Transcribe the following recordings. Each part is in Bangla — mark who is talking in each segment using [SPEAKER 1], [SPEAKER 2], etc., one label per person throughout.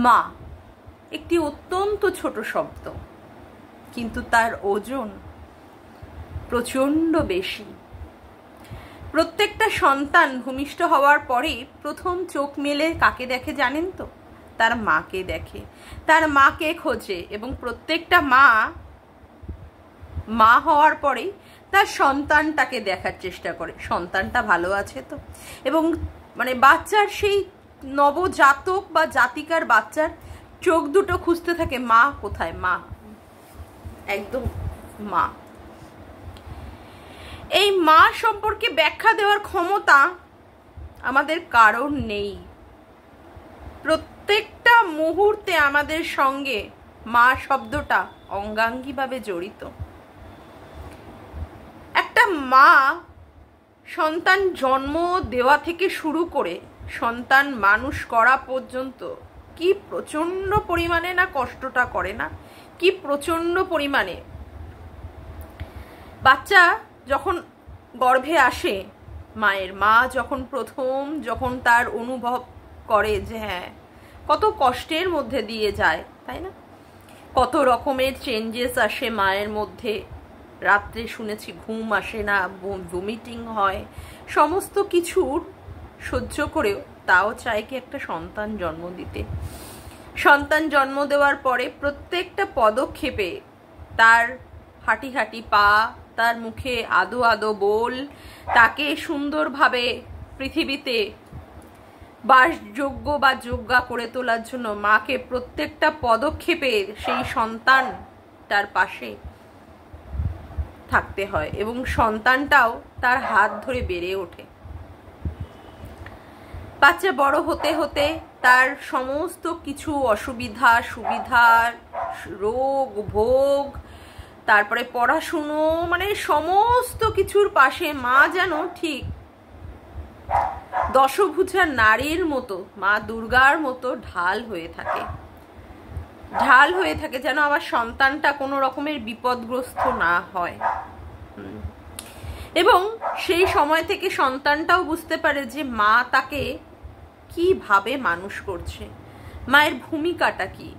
[SPEAKER 1] মা একটি অত্যন্ত ছোট শব্দ, কিন্তু তার ওজন প্রচণ্ড বেশি। প্রত্যেকটা সন্তান ভূমিষ্ঠ হওয়ার পরে প্রথম চোখ মেলে কাকে দেখে জানেন তো? তার মাকে দেখে, তার মাকে খোঁজে, এবং প্রত্যেকটা মা হওয়ার পরেই তার সন্তানটাকে দেখার চেষ্টা করে, সন্তানটা ভালো আছে তো। এবং বাচ্চার সেই নবজাতক বা জাতিকার বাচ্চার চোখ দুটো খুঁজতে থাকে, মা কোথায়, মা, একদম মা। এই মা সম্পর্কে ব্যাখ্যা দেওয়ার ক্ষমতা আমাদের কারণ নেই। প্রত্যেকটা মুহূর্তে আমাদের সঙ্গে মা শব্দটা অঙ্গাঙ্গিভাবে জড়িত। একটা মা সন্তান জন্ম দেওয়া থেকে শুরু করে সন্তান মানুষ করা পর্যন্ত কি প্রচন্ড পরিমাণে না কষ্টটা করে না, কি প্রচন্ড পরিমাণে। বাচ্চা যখন গর্ভে আসে, মায়ের মা যখন তার অনুভব করে যে হ্যাঁ কত কষ্টের মধ্যে দিয়ে যায়, তাই না? কত রকমের চেঞ্জেস আসে মায়ের মধ্যে। রাত্রে শুনেছি ঘুম আসে না, ভমিটিং হয়, সমস্ত কিছুর সহ্য করেও তাও চায় কি একটা সন্তান জন্ম দিতে। সন্তান জন্ম দেওয়ার পরে প্রত্যেকটা পদক্ষেপে তার হাঁটি হাঁটি পা, তার মুখে আদো আদো বোল, তাকে সুন্দরভাবে পৃথিবীতে বাসযোগ্য বা যোগ্যা করে তোলার জন্য মাকে প্রত্যেকটা পদক্ষেপে সেই সন্তান তার পাশে থাকতে হয়, এবং সন্তানটাও তার হাত ধরে বেড়ে ওঠে। বাচ্চা বড় হতে হতে তার সমস্ত কিছু অসুবিধা সুবিধা, রোগ ভোগ, তারপরে পড়াশুনো, সমস্ত কিছুর পাশে মা যেন ঠিক দশভুজা নারীর মতো, মা দুর্গার মতো ঢাল হয়ে থাকে, যেন আমার সন্তানটা কোনো রকমের বিপদগ্রস্ত না হয়। এবং সেই সময় থেকে সন্তানটাও বুঝতে পারে যে মা তাকে কিভাবে মানুষ করছে, মায়ের ভূমিকাটা কি।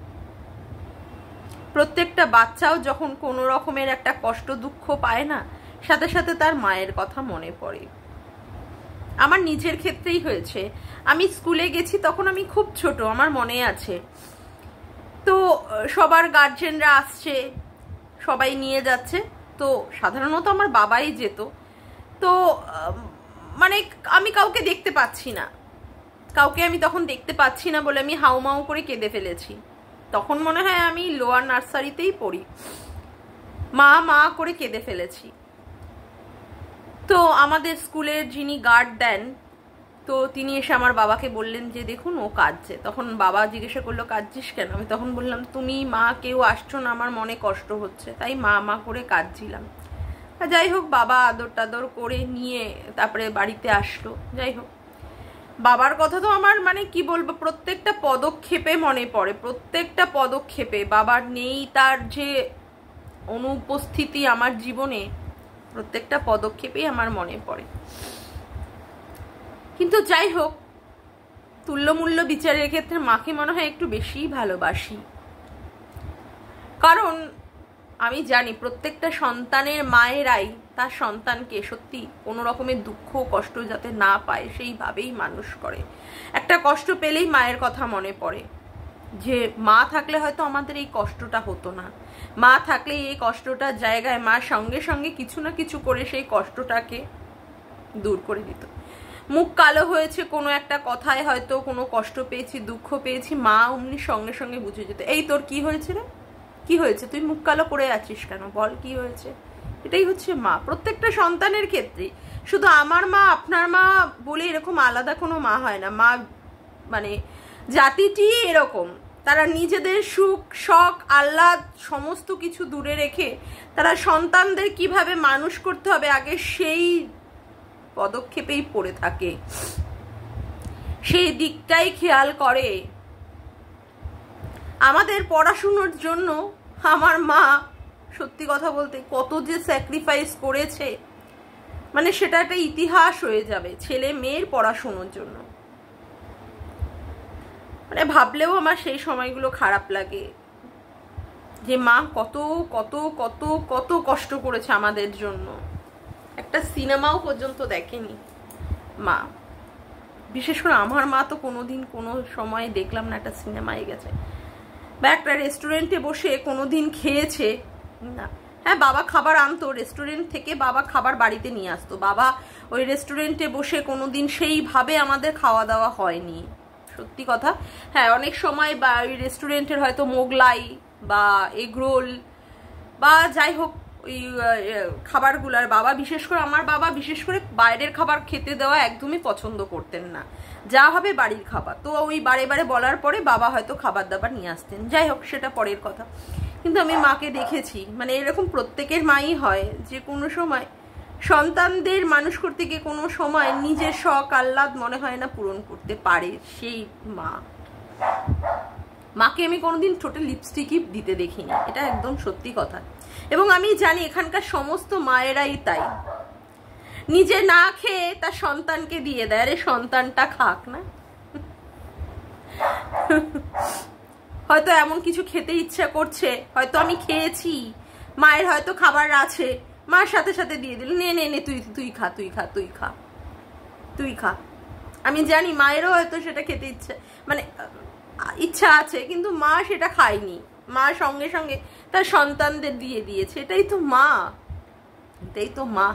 [SPEAKER 1] প্রত্যেকটা বাচ্চাও যখন কোনো রকমের একটা কষ্ট দুঃখ পায় না, সাথে সাথে তার মায়ের কথা মনে পড়ে। আমার নিজের ক্ষেত্রেই হয়েছে। আমি স্কুলে গেছি, তখন আমি খুব ছোট, আমার মনে আছে। তো সবার গার্জেনরা আসছে, সবাই নিয়ে যাচ্ছে, তো সাধারণত আমার বাবাই যেত। তো আমি কাউকে দেখতে পাচ্ছি না, আমি তখন দেখতে পাচ্ছি না বলে আমি হাউমাউ করে কেঁদে ফেলেছি। তখন মনে হয় আমি লোয়ার নার্সারিতেই পড়ি, মা করে কেঁদে ফেলেছি। তো আমাদের স্কুলের যিনি গার্ড দেন, তো তিনি এসে আমার বাবাকে বললেন যে দেখুন ও কাঁদছে। তখন বাবা জিজ্ঞাসা করলো কাঁদছিস কেন? আমি তখন বললাম তুমি মা কেউ আসছো না, আমার মনে কষ্ট হচ্ছে, তাই মা করে কাঁদছিলাম। যাই হোক, বাবা আদর টাদর করে নিয়ে তারপরে বাড়িতে আসলো। যাই হোক, বাবার কথা তো আমার কি বলবো, প্রত্যেকটা পদক্ষেপে মনে পড়ে, প্রত্যেকটা পদক্ষেপে বাবার নেই তার যে অনুপস্থিতি আমার জীবনে, প্রত্যেকটা পদক্ষেপেই আমার মনে পড়ে। কিন্তু যাই হোক, তুল্যমূল্য বিচারের ক্ষেত্রে মাকে মনে হয় একটু বেশিই ভালোবাসি। কারণ আমি জানি প্রত্যেকটা সন্তানের মায়েরাই তার সন্তানকে সত্যি কোনো রকমের দুঃখ কষ্ট যাতে না পায় সেইভাবেই মানুষ করে। একটা কষ্ট পেলেই মায়ের কথা মনে পড়ে যে মা থাকলে হয়তো আমাদের এই কষ্টটা হতো না, মা থাকলে এই কষ্টটার জায়গায় মা সঙ্গে সঙ্গে কিছু না কিছু করে সেই কষ্টটাকে দূর করে দিত। মুখ কালো হয়েছে কোনো একটা কথায়, হয়তো কোনো কষ্ট পেয়েছি, দুঃখ পেয়েছি, মা অমনি সঙ্গে সঙ্গে বুঝে যেত, এই তোর কি হয়েছে রে, কি হয়েছে, তুই মুখ কালো করে আছিস কেন, বল কি হয়েছে। এটাই হচ্ছে মা প্রত্যেকটা সন্তানের ক্ষেত্রে। শুধু আমার মা আপনার মা বলে এরকম আলাদা কোনো মা হয় না। মা জাতিটি এরকম, তারা নিজেদের সুখ শখ আহ্লাদ সমস্ত কিছু দূরে রেখে তারা সন্তানদের কিভাবে মানুষ করতে হবে আগে সেই পদক্ষেপেই পড়ে থাকে, সেই দিকটাই খেয়াল করে। আমাদের পড়াশুনোর জন্য আমার মা সত্যি কথা বলতে কত যে স্যাক্রিফাইস করেছে, সেটা একটা ইতিহাস হয়ে যাবে ছেলে মেয়ের পড়াশুনোর জন্য। মানে ভাবলেও আমার সেই সময়গুলো খারাপ লাগে যে মা কত কত কত কত কষ্ট করেছে আমাদের জন্য। একটা সিনেমাও পর্যন্ত দেখেনি মা। বিশেষ করে আমার মা তো কোনোদিন কোনো সময় দেখলাম না একটা সিনেমায় গেছে বা একটা রেস্টুরেন্টে বসে কোনোদিন খেয়েছে না। হ্যাঁ, বাবা খাবার আনতো রেস্টুরেন্ট থেকে, বাবা খাবার বাড়িতে নিয়ে আসতো, বাবা ওই রেস্টুরেন্টে বসে কোনোদিন সেইভাবে আমাদের খাওয়া দাওয়া হয়নি, সত্যি কথা। হ্যাঁ, অনেক সময় বা ওই রেস্টুরেন্টের হয়তো মোগলাই বা এগরোল বা যাই হোক ওই খাবারগুলার বাবা বিশেষ করে, আমার বাবা বিশেষ করে বাইরের খাবার খেতে দেওয়া একদমই পছন্দ করতেন না, যা হবে বাড়ির খাবার। তো ওই বারে বারে বলার পরে বাবা হয়তো খাবার দাবার নিয়ে আসতেন, যাই হোক সেটা পরের কথা। কিন্তু আমি মাকে দেখেছি, মানে এরকম প্রত্যেকের মাই হয় যে কোনো সময় সন্তানদের মানুষ করতে গিয়ে কোনো সময় নিজের শখ আহ্লাদ মনে হয় না পূরণ করতে পারে সেই মা। মাকে আমি কোনোদিন ঠোঁটে লিপস্টিকই দিতে দেখিনি, এটা একদম সত্যি কথা। এবং আমি জানি এখানকার সমস্ত মায়েরাই তাই, নিজে না খেয়ে তার সন্তানকে দিয়ে দেয়, আরে সন্তানটা খাক না। হয়তো এমন কিছু খেতে ইচ্ছা করছে, হয়তো আমি খেয়েছি, মায়ের হয়তো খাবার আছে, মার সাথে সাথে দিয়ে দিল, নে নে নে তুই খা তুই খা তুই খা তুই খা। আমি জানি মায়েরও হয়তো সেটা খেতে ইচ্ছা আছে, কিন্তু মা সেটা খায়নি, মা সঙ্গে সঙ্গে তার সন্তানদের দিয়ে দিয়েছে। এটাই তো মা, এটাই তো মা।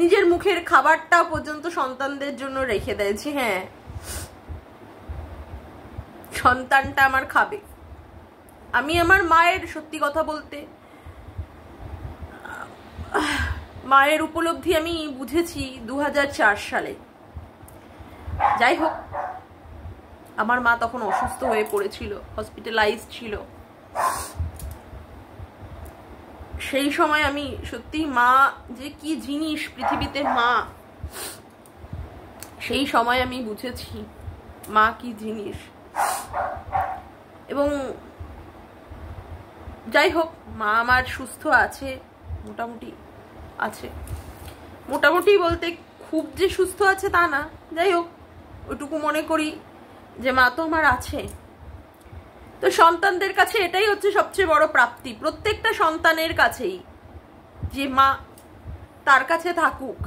[SPEAKER 1] নিজের মুখের খাবারটা পর্যন্ত সন্তানদের জন্য রেখে দেয় যে হ্যাঁ সন্তানটা আমার খাবে। আমি আমার মায়ের, সত্যি কথা বলতে, মায়ের উপলব্ধি আমি বুঝেছি 2004 সালে। যাই হোক, আমার মা তখন অসুস্থ হয়ে পড়েছিল, হসপিটালাইজড ছিল। সেই সময় আমি সত্যি মা যে কি জিনিস পৃথিবীতে, মা, সেই সময় আমি বুঝেছি মা কি জিনিস। এবং যাই হোক, মা আমার সুস্থ আছে, মোটামুটি আছে। মোটামুটি বলতে খুব যে সুস্থ আছে তা না, যাই হোক ওইটুকু মনে করি যে মা তো আমার আছে। তো সন্তানদের কাছে এটাই হচ্ছে সবচেয়ে বড় প্রাপ্তি, প্রত্যেকটা সন্তানের কাছেই, যে মা তার কাছে থাকুক,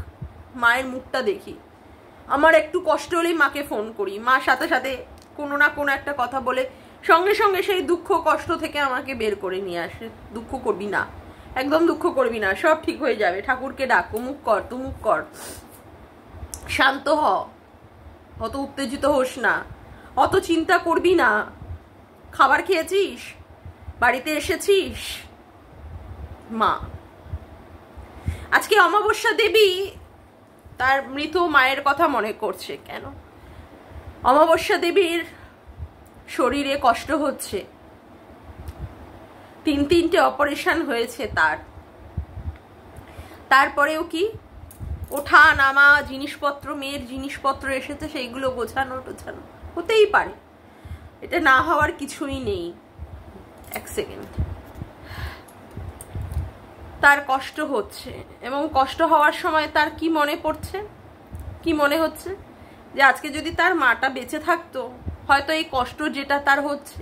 [SPEAKER 1] মায়ের মুখটা দেখি। আমার একটু কষ্ট হলেই মাকে ফোন করি, মা সাথে সাথে কোনো না কোনো একটা কথা বলে সঙ্গে সঙ্গে সেই দুঃখ কষ্ট থেকে আমাকে বের করে নিয়ে আসে। দুঃখ করবি না, একদম দুঃখ করবি না, সব ঠিক হয়ে যাবে, ঠাকুরকে ডাক, অমুক কর তুমুক কর, শান্ত হ, অত উত্তেজিত হোস না, অত চিন্তা করবি না, খাবার খেয়েছিস, বাড়িতে এসেছিস। মা আজকে অমাবস্যা দেবী তার মৃত মায়ের কথা মনে করছে কেন? অমাবস্যা দেবীর শরীরে কষ্ট হচ্ছে, 3-3টে অপারেশন হয়েছে তারপরেও কি ওঠা নামা, জিনিসপত্র, মেয়ের জিনিসপত্র এসেছে, সেইগুলো গোছানো টোছানো হতেই পারে, এটা না হওয়ার কিছুই নেই। এক সেকেন্ড, তার কষ্ট হচ্ছে, এবং কষ্ট হওয়ার সময় তার কি মনে পড়ছে, কি মনে হচ্ছে যে আজকে যদি তার মাটা বেঁচে থাকতো, হয়তো এই কষ্ট যেটা তার হচ্ছে,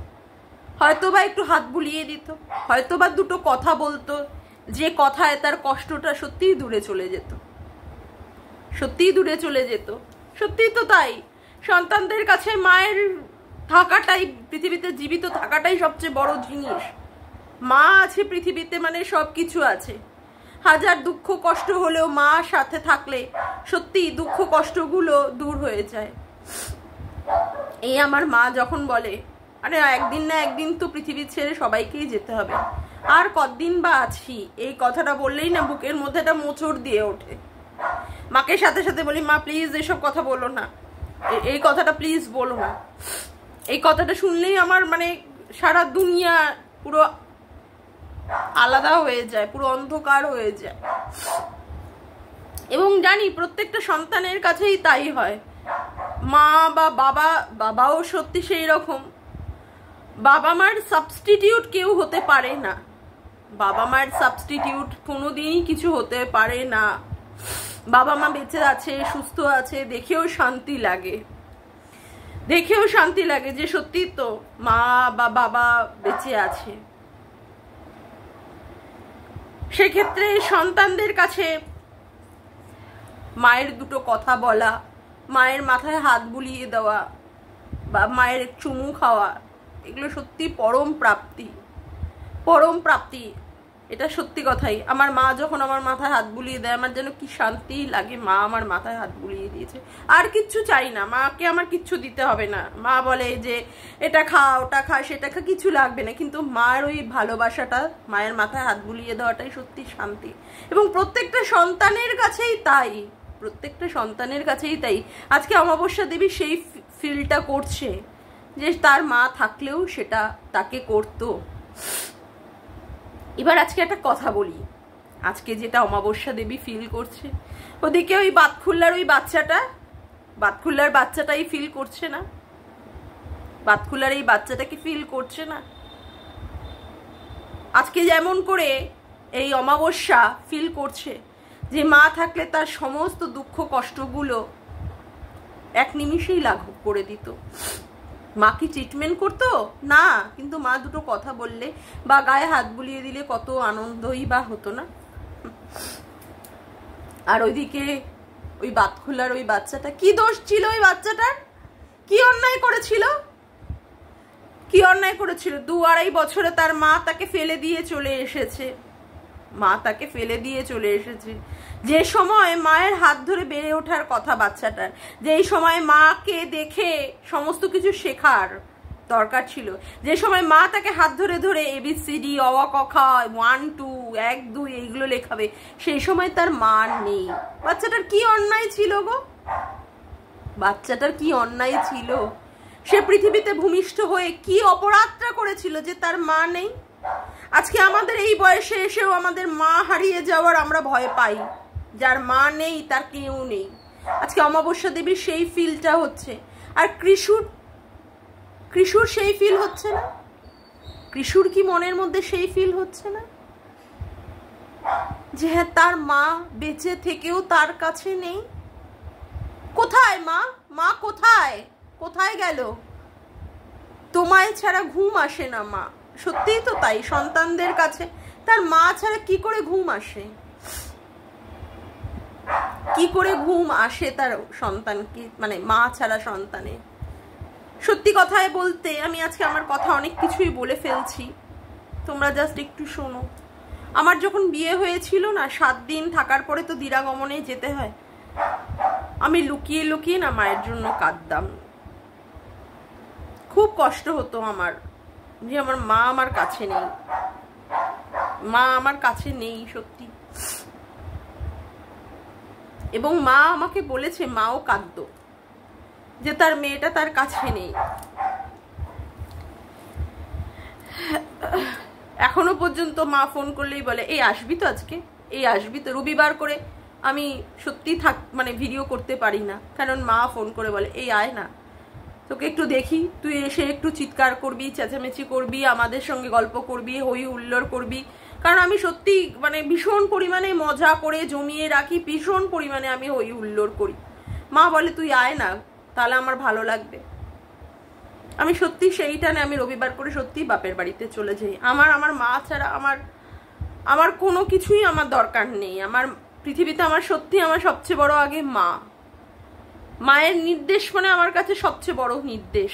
[SPEAKER 1] হয়তো বা একটু হাত বুলিয়ে দিত, হয়তো বা দুটো কথা বলতো, যে কথায় তার কষ্টটা সত্যিই দূরে চলে যেত, সত্যিই দূরে চলে যেত। সত্যিই তো তাই, সন্তানদের কাছে মায়ের থাকাটাই, পৃথিবীতে জীবিত থাকাটাই সবচেয়ে বড় জিনিস। মা আছে পৃথিবীতে মানে সব কিছু আছে। হাজার দুঃখ কষ্ট হলেও মা সাথে থাকলে সত্যি দুঃখ কষ্টগুলো দূর হয়ে যায়। এই আমার মা যখন বলে, আরে একদিন না একদিন তো পৃথিবী ছেড়ে সবাইকেই যেতে হবে, আর কতদিন বা আছি, এই কথাটা বললেই না বুকের মধ্যে একটা মোচড় দিয়ে ওঠে। মাকে সাথে সাথে বলি, মা প্লিজ এসব কথা বলো না, এই কথাটা প্লিজ বলো না। এই কথাটা শুনলেই আমার মানে সারা দুনিয়া পুরো আলাদা হয়ে যায়, পুরো অন্ধকার হয়ে যায়। এবং জানি প্রত্যেকটা সন্তানের কাছেই তাই হয়। মা বা বাবাও সত্যি সেই রকম। বাবা মার সাবস্টিটিউট কেউ হতে পারে না, বাবা মায়ের সাবস্টিটিউট কোনোদিনই কিছু হতে পারে না। বাবা মা বেঁচে আছে, সুস্থ আছে, দেখেও শান্তি লাগে। দেখেও শান্তি লাগে যে সত্যি তো মা বা বাবা বেঁচে আছে। সেক্ষেত্রে সন্তানদের কাছে মায়ের দুটো কথা বলা, মায়ের মাথায় হাত বুলিয়ে দেওয়া বা মায়ের চুমু খাওয়া, এগুলো সত্যি পরম প্রাপ্তি, পরম প্রাপ্তি। এটা সত্যি কথাই। আমার মা যখন আমার মাথায় হাত বুলিয়ে দেয়, আমার যেন কি শান্তি লাগে, মা আমার মাথায় হাত বুলিয়ে দিয়েছে। আর কিচ্ছু চাই না, মাকে আমার কিচ্ছু দিতে হবে না। মা বলে যে এটা খা, ওটা খা, সেটা খা, কিছু লাগবে না, কিন্তু মায়ের ওই ভালোবাসাটা, মায়ের মাথায় হাত বুলিয়ে দেওয়াটাই সত্যি শান্তি। এবং প্রত্যেকটা সন্তানের কাছেই তাই, প্রত্যেকটা সন্তানের কাছেই তাই। আজকে অমাবস্যা দেবী সেই ফিলটা করছে যে তার মা থাকলেও সেটা তাকে করতো। এবার আজকে একটা কথা বলি, আজকে যেটা অমাবস্যা দেবী ফিল করছে, ওদিকে ওই বাতখুল্লার ওই বাচ্চাটা, বাতখুল্লার বাচ্চাটাই ফিল করছে না? বাতখুল্লার এই বাচ্চাটাকে ফিল করছে না? আজকে যেমন করে এই অমাবস্যা ফিল করছে যে মা থাকলে তার সমস্ত দুঃখ কষ্টগুলো এক নিমিষেই লাঘব করে দিত। মা কি ট্রিটমেন্ট করতো না, কিন্তু মা দুটো কথা বললে বা গায়ে হাত বুলিয়ে দিলে কত আনন্দই বা হতো না। আর ওইদিকে ওই বাতখুল্লার ওই বাচ্চাটা, কি দোষ ছিল ওই বাচ্চাটার? কি অন্যায় করেছিল? কি অন্যায় করেছিল? 2-2.5 বছরে তার মা তাকে ফেলে দিয়ে চলে এসেছে, মা তাকে ফেলে দিয়ে চলে এসেছে। যে সময় মায়ের হাত ধরে বেড়ে ওঠার কথা বাচ্চাটার, যেই সময় মাকে দেখে সমস্ত কিছু শেখার দরকার ছিল, যে সময় মা তাকে হাত ধরে ধরে ABCD, অ আ ক খ, 1 2 1 2 এইগুলো লেখাবে, সেই সময় তার মা নেই। বাচ্চাটার কি অন্যায় ছিল গো? বাচ্চাটার কি অন্যায় ছিল? সে পৃথিবীতে ভূমিষ্ঠ হয়ে কি অপরাধটা করেছিল যে তার মা নেই? আজকে আমাদের এই বয়সে এসেও আমাদের মা হারিয়ে যাওয়ার আমরা ভয় পাই। যার মা নেই তার কেউ নেই। আজকে অমাবস্যা দেবীর সেই ফিলটা হচ্ছে। আর কৃষুর সেই ফিল হচ্ছে না? কৃষুর কি মনের মধ্যে সেই ফিল হচ্ছে না যে হ্যাঁ তার মা বেঁচে থেকেও তার কাছে নেই? কোথায় মা? মা কোথায়? কোথায় গেল? তোমায় ছাড়া ঘুম আসে না মা। সত্যিই তো তাই, সন্তানদের কাছে তার মা ছাড়া কি করে ঘুম আসে? কি করে ঘুম আসে তার সন্তানকে, মানে মা ছাড়া সন্তানে? সত্যি কথায় বলতে আমি আজকে আমার কথা অনেক কিছুই বলে ফেলছি, তোমরা জাস্ট একটু শোনো। আমার যখন বিয়ে হয়েছিল না, 7 দিন থাকার পরে তো দিরাগমনে যেতে হয়, আমি লুকিয়ে লুকিয়ে না মায়ের জন্য কাঁদতাম। খুব কষ্ট হতো আমার যে আমার মা আমার কাছে নেই, মা আমার কাছে নেই সত্যি। এবং মা আমাকে বলেছে, মাও কাঁদতো যে তার মেয়েটা তার কাছে নেই। এখনো পর্যন্ত মা ফোন করলেই বলে, এই আসবি তো আজকে, এই আসবি তো? রবিবার করে আমি সত্যি মানে ভিডিও করতে পারি না, কারণ মা ফোন করে বলে, এই আয় না, তোকে একটু দেখি, তুই এসে একটু চিৎকার করবি, চেঁচামেচি করবি, আমাদের সঙ্গে গল্প করবি, হই হুল্লোড় করবি। কারণ আমি সত্যি মানে ভীষণ পরিমাণে মজা করে জমিয়ে রাখি, ভীষণ পরিমাণে আমি হই হুল্লোড় করি। মা বলে তুই আয় না, তাহলে আমার ভালো লাগবে। আমি সত্যি সেইটা না, আমি রবিবার করে সত্যি বাপের বাড়িতে চলে যাই। আমার মা ছাড়া আমার কোনো কিছুই আমার দরকার নেই। আমার পৃথিবীতে আমার সত্যি আমার সবচেয়ে বড় আগে মা। মায়ের নির্দেশ মানে আমার কাছে সবচেয়ে বড় নির্দেশ।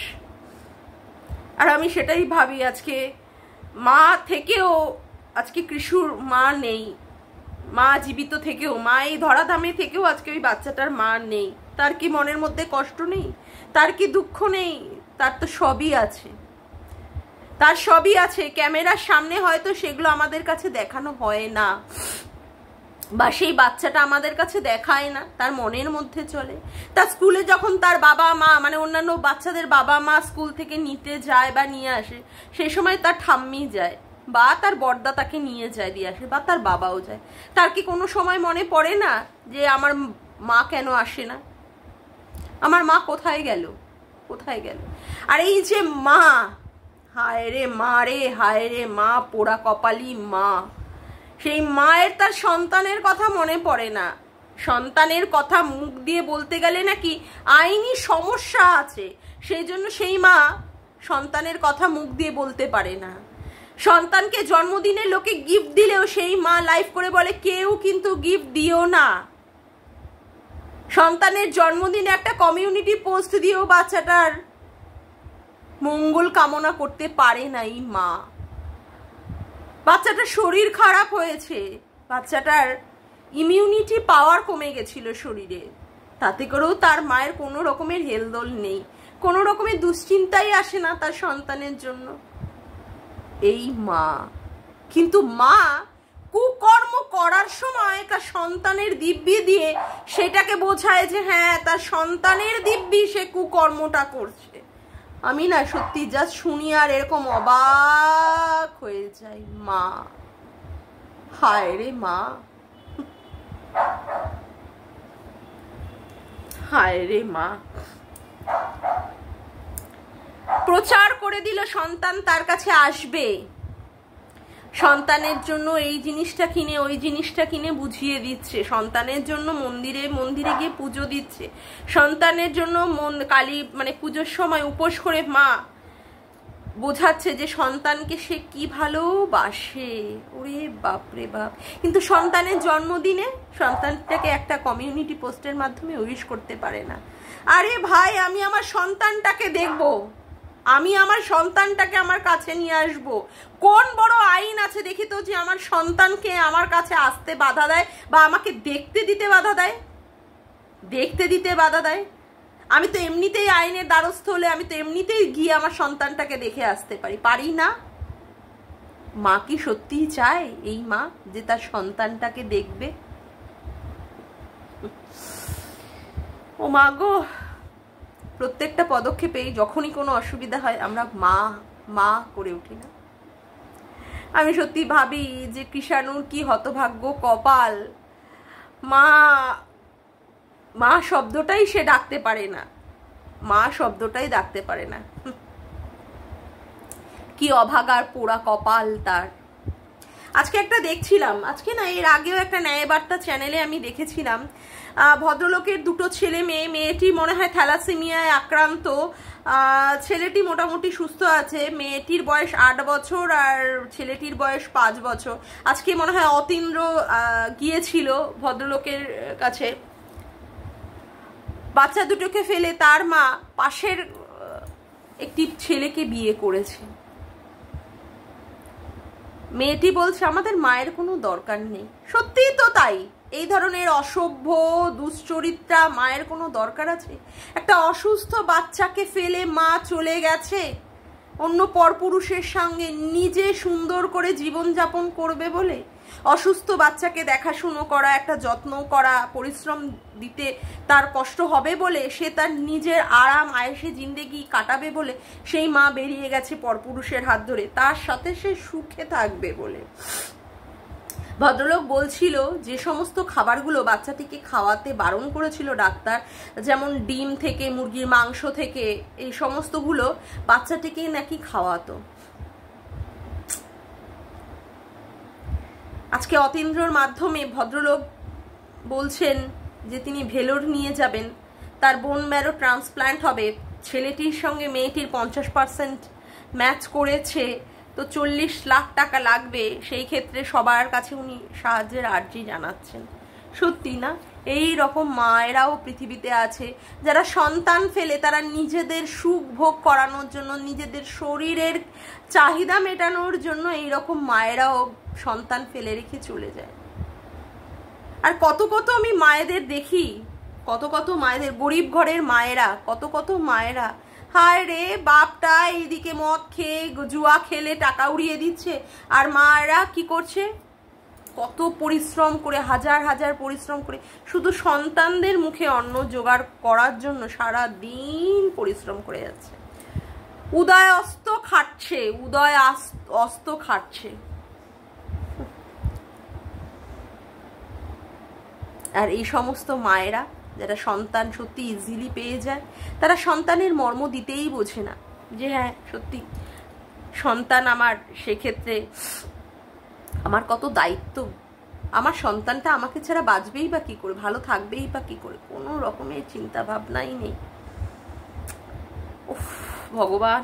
[SPEAKER 1] আর আমি সেটাই ভাবি, আজকে মা থেকেও আজকে কৃষুর মা নেই, মা জীবিত থেকেও, মা এই ধরাধামে থেকেও আজকে ওই বাচ্চাটার মা নেই। তার কি মনের মধ্যে কষ্ট নেই? তার কি দুঃখ নেই? তার তো সবই আছে, তার সবই আছে। ক্যামেরার সামনে হয়তো সেগুলো আমাদের কাছে দেখানো হয় না, বা সেই বাচ্চাটা আমাদের কাছে দেখায় না, তার মনের মধ্যে চলে। তার স্কুলে যখন তার বাবা মা, মানে অন্যান্য বাচ্চাদের বাবা মা স্কুল থেকে নিতে যায় বা নিয়ে আসে, সেই সময় তার ঠাম্মি যায় বা তার বড়দা তাকে নিয়ে যায় দিয়ে আসে, বা তার বাবাও যায়। তার কি কোনো সময় মনে পড়ে না যে আমার মা কেন আসে না? আমার মা কোথায় গেল? কোথায় গেল? আর এই যে মা, হায় রে মা রে, হায় রে মা, পোড়া কপালি মা। সেই মায়ের তার সন্তানের কথা মনে পড়ে না। সন্তানের কথা মুখ দিয়ে বলতে গেলে নাকি আইনি সমস্যা আছে, সেই জন্য সেই মা সন্তানের কথা মুখ দিয়ে বলতে পারে না। সন্তানকে জন্মদিনে লোকে গিফট দিলেও সেই মা লাইভ করে বলে কেউ কিন্তু গিফট দিও না। সন্তানের জন্মদিনে একটা কমিউনিটি পোস্ট দিয়েও বাচ্চাটার মঙ্গল কামনা করতে পারে না এই মা। বাচ্চাটার শরীর খারাপ হয়েছে, বাচ্চাটার ইমিউনিটি পাওয়ার কমে গেছিল শরীরে, তাতে করেও তার মায়ের কোনো রকমের হেলদোল নেই, কোনো রকমের দুশ্চিন্তাই আসে না তার সন্তানের জন্য। এই মা কিন্তু মা কুকর্ম করার সময় তার সন্তানের দিব্যি দিয়ে সেটাকে বোঝায় যে হ্যাঁ তার সন্তানের দিব্যি সে কুকর্মটা করছে। আমি না সত্যি জাস্ট শুনি আর এরকম অবাক হয়ে যাই। মা, হায় রে মা, হায় রে মা। প্রচার করে দিল সন্তান তার কাছে আসবে, সন্তানের জন্য এই জিনিসটা কিনে ওই জিনিসটা কিনে বুঝিয়ে দিচ্ছে, সন্তানের জন্য মন্দিরে মন্দিরে গিয়ে পুজো দিচ্ছে, সন্তানের জন্য কালী মানে পুজোর সময় উপোস করে মা বোঝাচ্ছে যে সন্তানকে সে কি ভালোবাসে। ওরে বাপরে বাপ। কিন্তু সন্তানের জন্মদিনে সন্তানটাকে একটা কমিউনিটি পোস্টের মাধ্যমে উইশ করতে পারে না। আরে ভাই, আমি আমার সন্তানটাকে দেখবো, আমি আমার সন্তানটাকে আমার কাছে নিয়ে আসবো। কোন বড় আইন আছে দেখি তো যে আমার সন্তানকে আমার কাছে আসতে বাধা দেয় বা আমাকে দেখতে দিতে বাধা দেয়? দেখতে দিতে বাধা দেয়? আমি তো এমনিতেই আইনের দ্বারস্থ হলে আমি তো এমনিতেই গিয়ে আমার সন্তানটাকে দেখে আসতে পারি, পারি না? মা কি সত্যিই চায় এই মা যে তার সন্তানটাকে দেখবে? ও মা গো, প্রত্যেকটা পদক্ষেপেই যখনই কোনো অসুবিধা হয় আমরা মা মা করে উঠি না? আমি সত্যি ভাবি যে কৃষাণুর কি হতভাগ্য কপাল, মা মা শব্দটাই সে ডাকতে পারে না, মা শব্দটাই ডাকতে পারে না। কি অভাগার পোড়া কপাল তার। আজকে একটা দেখছিলাম, আজকে না এর আগেও একটা ন্যায়বার্তা চ্যানেলে আমি দেখেছিলাম, ভদ্রলোকের দুটো ছেলে মেয়ে, মেয়েটি মনে হয় থ্যালাসেমিয়ায় আক্রান্ত, ছেলেটি মোটামুটি সুস্থ আছে, মেয়েটির বয়স 8 বছর আর ছেলেটির বয়স 5 বছর। আজকে মনে হয় অতীন্দ্র গিয়েছিল ভদ্রলোকের কাছে, বাচ্চা দুটোকে ফেলে তার মা পাশের একটি ছেলেকে বিয়ে করেছে। মেয়েটি বলছে আমাদের মায়ের কোনো দরকার নেই। সত্যিই তো তাই। এই ধরনের অসভ্য দুশ্চরিত্রা মায়ের কোনো দরকার আছে? একটা অসুস্থ বাচ্চাকে ফেলে মা চলে গেছে অন্য পরপুরুষের সঙ্গে নিজে সুন্দর করে জীবনযাপন করবে বলে। অসুস্থ বাচ্চাকে দেখাশুনো করা, একটা যত্ন করা, পরিশ্রম দিতে তার কষ্ট হবে বলে সে তার নিজের আরাম আয়েশে জিন্দেগি কাটাবে বলে সেই মা বেরিয়ে গেছে পরপুরুষের হাত ধরে, তার সাথে সে সুখে থাকবে বলে। ভদ্রলোক বলছিল যে সমস্ত খাবারগুলো বাচ্চাটিকে খাওয়াতে বারণ করেছিল ডাক্তার, যেমন ডিম থেকে, মুরগির মাংস থেকে, এই সমস্তগুলো বাচ্চাটিকে নাকি খাওয়াতো। আজকে অতীন্দ্রর মাধ্যমে ভদ্রলোক বলছেন যে তিনি ভেলোর নিয়ে যাবেন, তার বোন ম্যারো ট্রান্সপ্ল্যান্ট হবে, ছেলেটির সঙ্গে মেয়েটির 50% ম্যাচ করেছে, তো 40 লাখ টাকা লাগবে। সেই ক্ষেত্রে সবার কাছে উনি সাহায্যের আর্জি জানাচ্ছেন। সত্যি না, এই রকম মায়েরাও পৃথিবীতে আছে যারা সন্তান ফেলে তারা নিজেদের সুখ ভোগ করানোর জন্য, নিজেদের শরীরের চাহিদা মেটানোর জন্য এই রকম মায়েরাও সন্তান ফেলে রেখে চলে যায়। আর কত কত আমি মায়েদের দেখি, কত কত মায়েদের, গরিব ঘরের মায়েরা, কত কত মায়েরা, হায় রে বাপটা এইদিকে মদ খেয়ে জুয়া খেলে টাকা উড়িয়ে দিচ্ছে, আর মায়েরা কি করছে, কত পরিশ্রম করে, হাজার হাজার পরিশ্রম করে শুধু সন্তানদের মুখে অন্ন জোগাড় করার জন্য সারা দিন পরিশ্রম করে যাচ্ছে, উদয় অস্ত খাটছে, উদয় অস্ত খাটছে। আর এই সমস্ত মায়েরা যারা সন্তান সত্যি ইজিলি পেয়ে যায়, তারা সন্তানের মর্ম দিতেই বোঝে না যে হ্যাঁ সত্যি সন্তান আমার, সেক্ষেত্রে আমার কত দায়িত্ব, আমার সন্তানটা আমাকে ছাড়া বাঁচবেই বা কি করে, ভালো থাকবেই বা কি করে, কোনো রকমের চিন্তা ভাবনাই নেই। উফ ভগবান,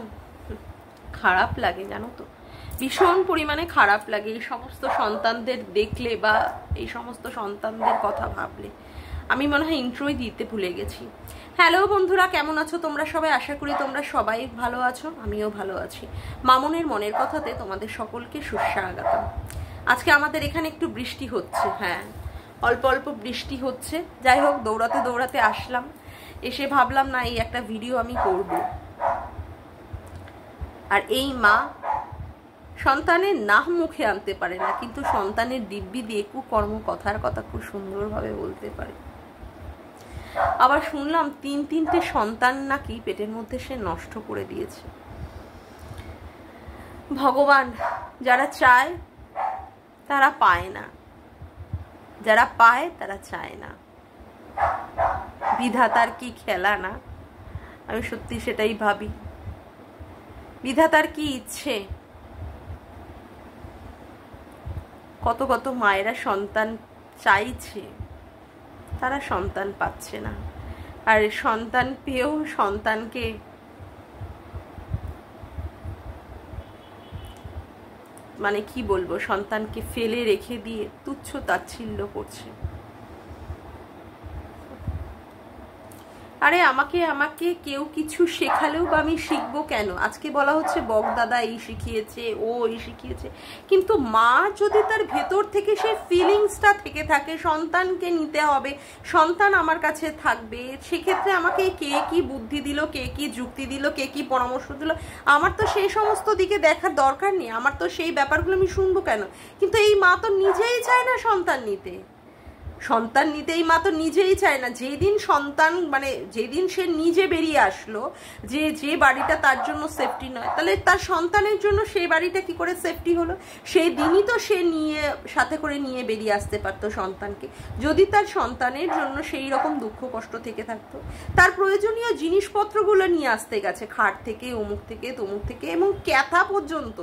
[SPEAKER 1] খারাপ লাগে জানো তো, ভীষণ পরিমাণে খারাপ লাগে এই সমস্ত সন্তানদের দেখলে বা এই সমস্ত সন্তানদের কথা ভাবলে। আমি মনে হয় ইন্ট্রোই দিতে ভুলে গেছি। হ্যালো বন্ধুরা, কেমন আছো তোমরা সবাই? আশা করি তোমরা সবাই ভালো আছো, আমিও ভালো আছি। মামুনের মনের কথাতে তোমাদের সকলকে সুস্বাগতম। আজকে আমাদের এখানে একটু বৃষ্টি হচ্ছে, হ্যাঁ অল্প অল্প বৃষ্টি হচ্ছে। যাই হোক, দৌড়াতে দৌড়াতে আসলাম, এসে ভাবলাম না এই একটা ভিডিও আমি করব। আর এই মা সন্তানের নাম মুখে আনতে পারে না, কিন্তু সন্তানের দিব্যি দিয়ে কুকর্ম কথার কথা খুব সুন্দরভাবে বলতে পারে। আবার শুনলাম 3-3টে সন্তান নাকি পেটের মধ্যে সে নষ্ট করে দিয়েছে। ভগবান, যারা চায় তারা পায় না, যারা পায় তারা চায় না। বিধাতার কি খেলা না, আমি সত্যি সেটাই ভাবি। বিধাতার কি ইচ্ছে, কত কত মায়েরা সন্তান চাইছে, তারা সন্তান পাচ্ছে না। আর সন্তান পেয়েও সন্তানকে মানে কি বলবো, সন্তানকে ফেলে রেখে দিয়ে তুচ্ছ তাচ্ছিল্য করছে। আরে আমাকে আমাকে কেউ কিছু শেখালেও বা আমি শিখবো কেন? আজকে বলা হচ্ছে বকদাদা এই শিখিয়েছে, ও এই শিখিয়েছে, কিন্তু মা যদি তার ভেতর থেকে সেই ফিলিংসটা থেকে থাকে সন্তানকে নিতে হবে, সন্তান আমার কাছে থাকবে, সেক্ষেত্রে আমাকে কে কি বুদ্ধি দিল, কে কি যুক্তি দিল, কে কি পরামর্শ দিল, আমার তো সেই সমস্ত দিকে দেখার দরকার নেই, আমার তো সেই ব্যাপারগুলো আমি শুনবো কেন? কিন্তু এই মা তো নিজেই চায় না সন্তান নিতে, সন্তান নিতে এই মা তো নিজেই চায় না। যেদিন সন্তান মানে যেদিন সে নিজে বেরিয়ে আসলো, যে বাড়িটা তার জন্য সেফটি নয়, তাহলে তার সন্তানের জন্য সেই বাড়িটা কি করে সেফটি হলো? সেই দিনই তো সে সাথে করে নিয়ে বেরিয়ে আসতে পারতো সন্তানকে, যদি তার সন্তানের জন্য সেই রকম দুঃখ কষ্ট থেকে থাকতো। তার প্রয়োজনীয় জিনিসপত্রগুলো নিয়ে আসতে গেছে, খাট থেকে অমুক থেকে তমুক থেকে, এবং ক্যাথা পর্যন্ত।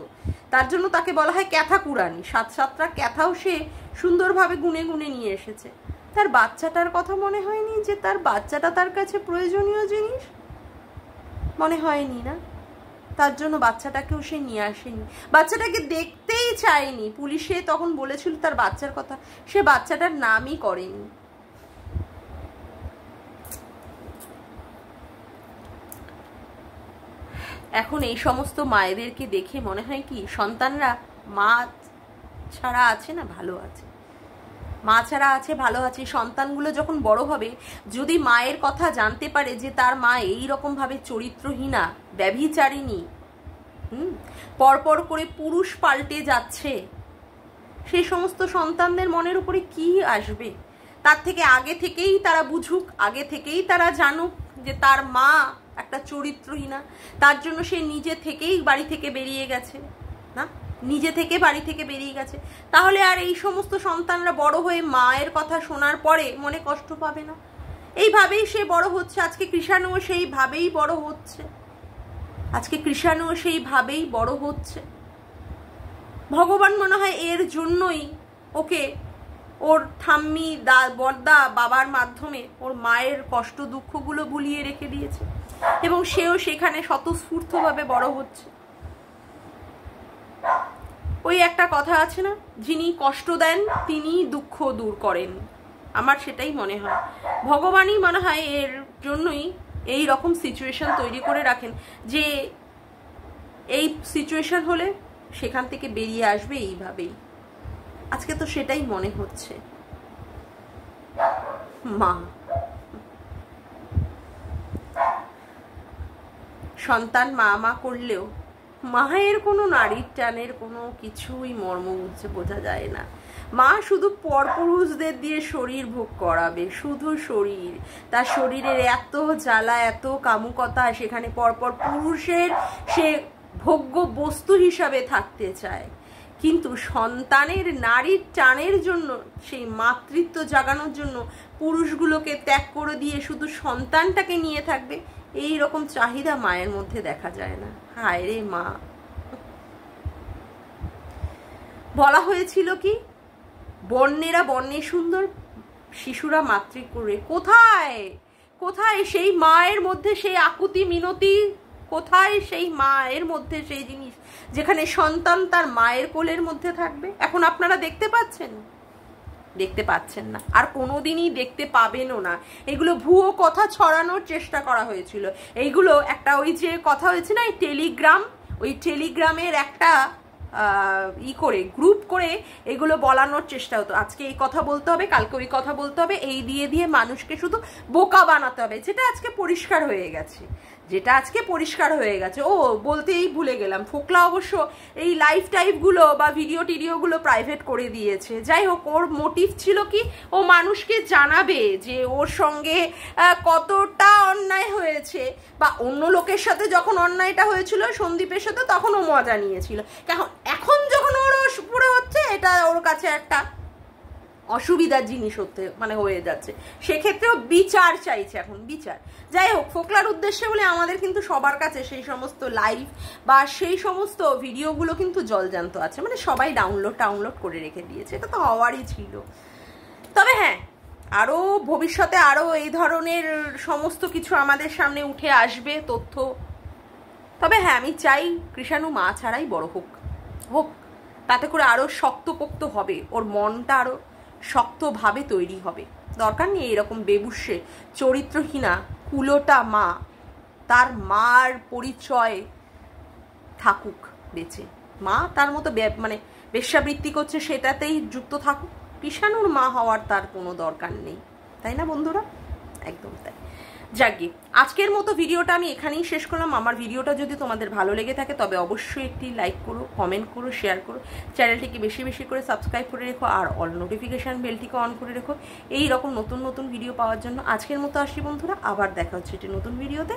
[SPEAKER 1] তার জন্য তাকে বলা হয় ক্যাথা কুড়ানি, 7-7টা ক্যাথাও সে সুন্দরভাবে গুনে গুনে নিয়ে এসেছে। তার বাচ্চাটার কথা মনে হয়নি যে তার বাচ্চাটা তার কাছে প্রয়োজনীয় জিনিস? মনে হয়নি না? তার জন্য বাচ্চাটাকেও সে নিয়ে আসেনি, বাচ্চাটাকে দেখতেই চায়নি। পুলিশে তখন বলেছিল তার বাচ্চার কথা, সে বাচ্চাটার নামই করেনি। এখন এই সমস্ত মায়েদেরকে দেখে মনে হয় কি, সন্তানরা মা ছাড়া আছে না ভালো আছে, মা ছাড়া আছে ভালো আছে। সন্তানগুলো যখন বড় হবে, যদি মায়ের কথা জানতে পারে যে তার মা এই রকম ভাবে চরিত্রহীনা, ব্যভিচারিণী, পরপর করে পুরুষ পাল্টে যাচ্ছে, সেই সমস্ত সন্তানদের মনের উপরে কি আসবে? তার থেকে আগে থেকেই তারা বুঝুক, আগে থেকেই তারা জানুক যে তার মা একটা চরিত্রহীনা, তার জন্য সে নিজে থেকেই বাড়ি থেকে বেরিয়ে গেছে না, নিজে থেকে বাড়ি থেকে বেরিয়ে গেছে। তাহলে আর এই সমস্ত সন্তানরা বড় হয়ে মায়ের কথা শোনার পরে মনে কষ্ট পাবে না? এইভাবেই সে বড় হচ্ছে। আজকে কৃষাণুও সেইভাবেই বড় হচ্ছে, আজকে কৃষাণুও সেইভাবেই বড় হচ্ছে। ভগবান মনে হয় এর জন্যই ওকে ওর ঠাম্মি বড়দা বাবার মাধ্যমে ওর মায়ের কষ্ট দুঃখগুলো ভুলিয়ে রেখে দিয়েছে, এবং সেও সেখানে স্বতঃস্ফূর্তভাবে বড় হচ্ছে। ওই একটা কথা আছে না, যিনি কষ্ট দেন তিনি দুঃখ দূর করেন। আমার সেটাই মনে হয়, ভগবানই মনে হয় এর জন্যই এই রকম সিচুয়েশন তৈরি করে রাখেন, যে এই সিচুয়েশন হলে সেখান থেকে বেরিয়ে আসবে এইভাবেই। আজকে তো সেটাই মনে হচ্ছে। মা সন্তান মা মা করলেও মায়ের কোনো নারীর টানের কোনো কিছুই মর্ম বোঝা যায় না। মা শুধু পরপুরুষদের দিয়ে শরীর ভোগ করাবে, শুধু শরীর, তার শরীরের এত জ্বালা, এত কামুকতা, সেখানে পরপর পুরুষের সে ভোগ্য বস্তু হিসাবে থাকতে চায়। কিন্তু সন্তানের নারীর টানের জন্য, সেই মাতৃত্ব জাগানোর জন্য পুরুষগুলোকে ত্যাগ করে দিয়ে শুধু সন্তানটাকে নিয়ে থাকবে, এই রকম চাহিদা মায়ের মধ্যে দেখা যায় না। হায় রে মা। বলা হয়েছিল কি, বর্ণেরা বর্ণে সুন্দর, শিশুরা মাতৃ করে। কোথায় কোথায় সেই মায়ের মধ্যে সেই আকুতি মিনতি কোথায় সেই মায়ের মধ্যে সেই জিনিস যেখানে সন্তান তার মায়ের কোলের মধ্যে থাকবে? এখন আপনারা দেখতে পাচ্ছেন? দেখতে পাচ্ছেন না, আর কোনোদিনই দেখতে পাবেনও না। এগুলো ভুয়ো কথা ছড়ানোর চেষ্টা করা হয়েছিল। এইগুলো একটা ওই যে কথা হয়েছে না, ওই টেলিগ্রামের একটা করে গ্রুপ করে এগুলো বলানোর চেষ্টা হতো। আজকে এই কথা বলতে হবে, কালকে ওই কথা বলতে হবে, এই দিয়ে দিয়ে মানুষকে শুধু বোকা বানাতে হবে, যেটা আজকে পরিষ্কার হয়ে গেছে। ও বলতেই ভুলে গেলাম, ফোকলা অবশ্য এই লাইভ টাইপগুলো বা ভিডিও টিডিওগুলো প্রাইভেট করে দিয়েছে। যাই হোক, ওর মোটিভ ছিল কি, ও মানুষকে জানাবে যে ওর সঙ্গে কতটা অন্যায় হয়েছে, বা অন্য লোকের সাথে যখন অন্যায়টা হয়েছিল সন্দীপের সাথে তখন ও মজা নিয়েছিল। এখন যখন ওর পুরো হচ্ছে, এটা ওর কাছে একটা অসুবিধার জিনিস হয়ে যাচ্ছে, সেক্ষেত্রেও বিচার চাইছে এখন, বিচার। যাই হোক, ফোকলার উদ্দেশ্যে বলে আমাদের কিন্তু সবার কাছে সেই সমস্ত লাইভ বা সেই সমস্ত ভিডিওগুলো কিন্তু জলজান্ত আছে, সবাই ডাউনলোড করে রেখে দিয়েছে। এটা তো হওয়ারই ছিল। তবে হ্যাঁ, আরও ভবিষ্যতে আরও এই ধরনের সমস্ত কিছু আমাদের সামনে উঠে আসবে তথ্য। তবে হ্যাঁ, আমি চাই কৃষাণু মা ছাড়াই বড় হোক, তাতে করে আরও শক্তপোক্ত হবে, ওর মনটা আরও শক্তভাবে তৈরি হবে। দরকার নেই এরকম বেবুসে চরিত্রহীনা কুলোটা মা, তার মার পরিচয় থাকুক বেঁচে, মা তার মতো বেশ্যাবৃত্তি করছে সেটাতেই যুক্ত থাকুক, কৃষাণুর মা হওয়ার তার কোনো দরকার নেই, তাই না বন্ধুরা? একদম তাই। যাকে আজকের মতো ভিডিওটা আমি এখানেই শেষ করলাম। আমার ভিডিওটা যদি তোমাদের ভালো লেগে থাকে তবে অবশ্যই একটি লাইক করো, কমেন্ট করো, শেয়ার করো, চ্যানেলটিকে বেশি বেশি করে সাবস্ক্রাইব করে রেখো, আর অল নোটিফিকেশান বেলটিকে অন করে রেখো এই রকম নতুন নতুন ভিডিও পাওয়ার জন্য। আজকের মতো আসি বন্ধুরা, আবার দেখা হচ্ছে একটি নতুন ভিডিওতে।